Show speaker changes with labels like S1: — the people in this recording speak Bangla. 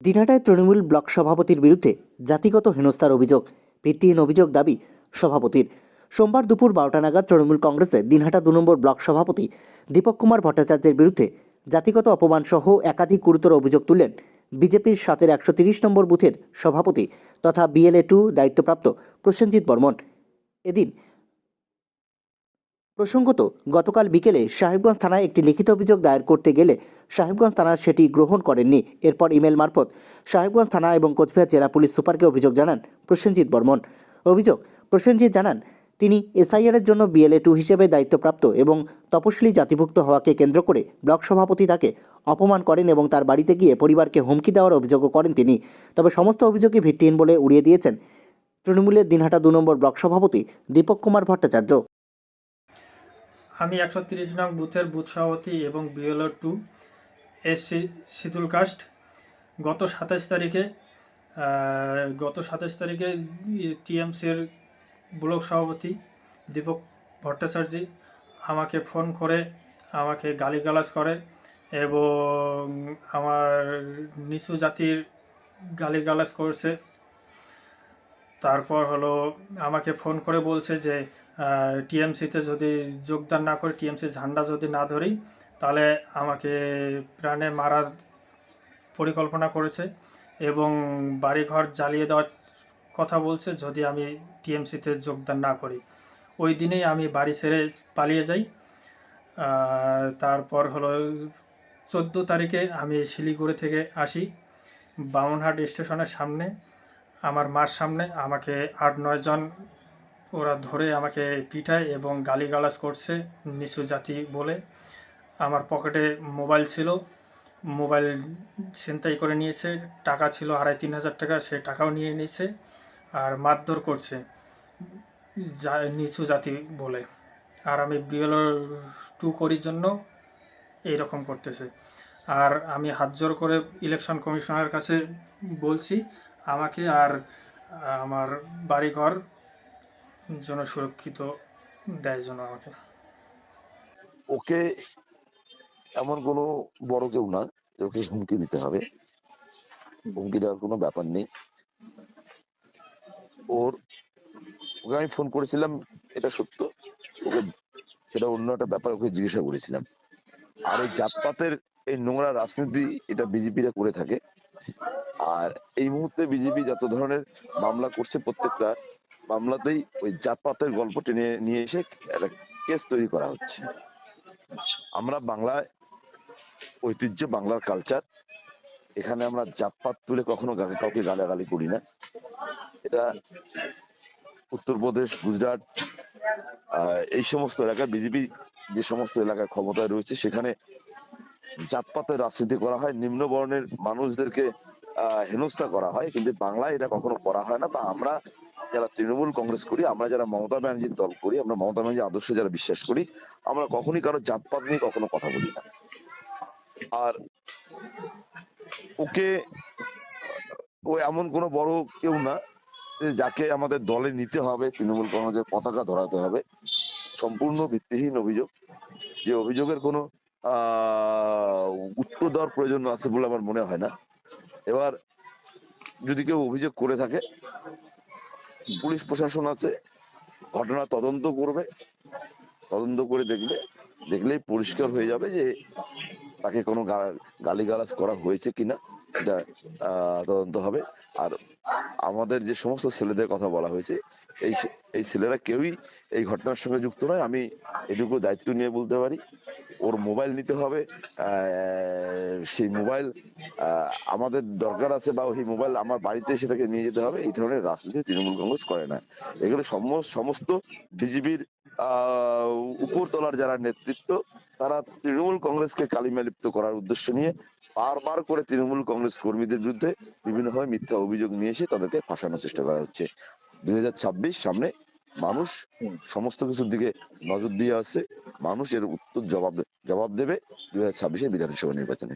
S1: দিনহাটায় তৃণমূল ব্লক সভাপতির বিরুদ্ধে জাতিগত হেনস্থার অভিযোগ, ভিত্তিহীন অভিযোগ দাবি সভাপতির। সোমবার দুপুর 12টা নাগাদ তৃণমূল কংগ্রেসের দিনহাটা 2 নম্বর ব্লক সভাপতি দীপক কুমার ভট্টাচার্যের বিরুদ্ধে জাতিগত অপমান সহ একাধিক গুরুতর অভিযোগ তুললেন বিজেপির 7-এর 130 নম্বর বুথের সভাপতি তথা BLA 2 দায়িত্বপ্রাপ্ত প্রসেনজিৎ বর্মন। এদিন প্রসঙ্গত গতকাল বিকেলে সাহেবগঞ্জ থানায় একটি লিখিত অভিযোগ দায়ের করতে গেলে সাহেবগঞ্জ থানা সেটি গ্রহণ করেননি। এরপর ইমেল মারফত সাহেবগঞ্জ থানা এবং কোচবিহার জেলা পুলিশ সুপারকে অভিযোগ জানান প্রসেনজিৎ বর্মন। অভিযোগ, প্রসেনজিৎ জানান তিনি SIR-এর জন্য BLA 2 হিসেবে দায়িত্বপ্রাপ্ত এবং তপশিলি জাতিভুক্ত হওয়াকে কেন্দ্র করে ব্লক সভাপতি তাকে অপমান করেন এবং তার বাড়িতে গিয়ে পরিবারকে হুমকি দেওয়ার অভিযোগও করেন তিনি। তবে সমস্ত অভিযোগই ভিত্তিহীন বলে উড়িয়ে দিয়েছেন তৃণমূলের দিনহাটা 2 নম্বর ব্লক সভাপতি দীপক কুমার ভট্টাচার্য।
S2: আমি 130 নং বুথের বুথ সভাপতি এবং BLA 2 SC শীতল কাস্ট। গত 27 তারিখে TMC-র ব্লক সভাপতি দীপক ভট্টাচার্য আমাকে ফোন করে আমাকে গালিগালাজ করে এবং আমার নিচু জাতির গালিগালাজ করছে। তারপর হলো আমাকে ফোন করে বলছে যে TMC-তে যদি যোগদান না করে, TMC ঝান্ডা যদি না ধরি, তাহলে আমাকে প্রাণে মারার পরিকল্পনা করেছে এবং বাড়িঘর জ্বালিয়ে দেওয়ার কথা বলছে যদি আমি TMC-তে যোগদান না করি। ওই দিনেই আমি বাড়ি ছেড়ে পালিয়ে যাই। তারপর হলো 14 তারিখে আমি শিলিগুড়ি থেকে আসি। বামনহাট স্টেশনের সামনে, আমার মার সামনে আমাকে 8-9 জন ওরা ধরে আমাকে পিটায় এবং গালিগালাজ করছে নিচু জাতি বলে। আমার পকেটে মোবাইল ছিল, মোবাইল ছিনতাই করে নিয়েছে। টাকা ছিল 2,500-3 হাজার টাকা, সে টাকাও নিয়ে নিয়েছে আর মারধর করছে নিচু জাতি বলে। আর আমি BLA 2 করির জন্য এইরকম করতেছে। আর আমি হাত জোর করে ইলেকশন কমিশনারের কাছে বলছি আমাকে আর আমার বাড়িঘর যেন সুরক্ষিত দেয় যেন আমাকে।
S3: ওকে এমন কোনো বড় কেউ না যে ওকে হুমকি দিতে হবে। হুমকি দেওয়ার কোনো ব্যাপার নেই। ওকে আমি ফোন করেছিলাম, এটা সত্য। ওকে সেটা অন্য একটা ব্যাপার, ওকে জিজ্ঞাসা করেছিলাম। আর এই জাতপাতের এই নোংরা রাজনীতি এটা বিজেপিরা করে থাকে। আর এই মুহূর্তে বিজেপি যত ধরনের মামলা করছে, প্রত্যেকটা মামলাতেই ওই জাতপাতের গল্পটি নিয়ে এসে একটা কেস তৈরি করা হচ্ছে। আমরা বাংলায় ঐতিহ্য, বাংলার কালচার, এখানে আমরা জাতপাত তুলে কখনো কাউকে গালাগালি করি না। এটা উত্তরপ্রদেশ, গুজরাট, এই সমস্ত এলাকায় বিজেপি যে সমস্ত এলাকায় ক্ষমতায় রয়েছে সেখানে জাতপাতের রাজনীতি করা হয়, নিম্ন বর্ণের মানুষদেরকে হেনস্থা করা হয়, কিন্তু বাংলায় এটা কখনো করা হয় না। বা আমরা যারা তৃণমূল কংগ্রেস করি, আমরা যারা মমতা ব্যানার্জির দল করি, আমরা মমতা ব্যানার্জির আদর্শে যারা বিশ্বাস করি, আমরা কখনই কারো জাতপাত নিয়ে কখনো কথা বলি না। আর ও এমন কোনো বড় কেউ না যাকে আমাদের দলে নিতে হবে, তৃণমূল কংগ্রেসের পতাকা ধরাতে হবে। সম্পূর্ণ ভিত্তিহীন অভিযোগ, যে অভিযোগের কোনো উত্তর দেওয়ার প্রয়োজন আছে বলে আমার মনে হয় না। এবার যদি কেউ অভিযোগ করে থাকে, পুলিশ প্রশাসন আছে, ঘটনা তদন্ত করবে। তদন্ত করে দেখলেই পরিষ্কার হয়ে যাবে যে তাকে কোনো গালিগালাজ করা হয়েছে কিনা, সেটা তদন্ত হবে। আর আমাদের যে সমস্ত ছেলেদের কথা বলা হয়েছে, এই ছেলেরা কেউই এই ঘটনার সঙ্গে যুক্ত নয়। আমি এটুকু দায়িত্ব নিয়ে বলতে পারি। ওর মোবাইল নিতে হবে, সেই মোবাইল আমাদের দরকার আছে, বা ওই মোবাইল আমার বাড়িতে এসে তাকে নিয়ে যেতে হবে। এই ধরনের রাজনীতি তৃণমূল কংগ্রেস করে না। এগুলো সমস্ত বিজেপির উপরতলার যারা নেতৃত্ব, তারা তৃণমূল কংগ্রেসকে কালিমালিপ্ত করার উদ্দেশ্য নিয়ে বারবার করে তৃণমূল কংগ্রেস কর্মীদের বিরুদ্ধে বিভিন্নভাবে মিথ্যা অভিযোগ নিয়ে এসে তাদেরকে ফাঁসানোর চেষ্টা করা হচ্ছে। 2026 সামনে, মানুষ সমস্ত কিছুর দিকে নজর দিয়ে আসছে। মানুষ এর উত্তর জবাব দেবে 2026-এর বিধানসভা নির্বাচনে।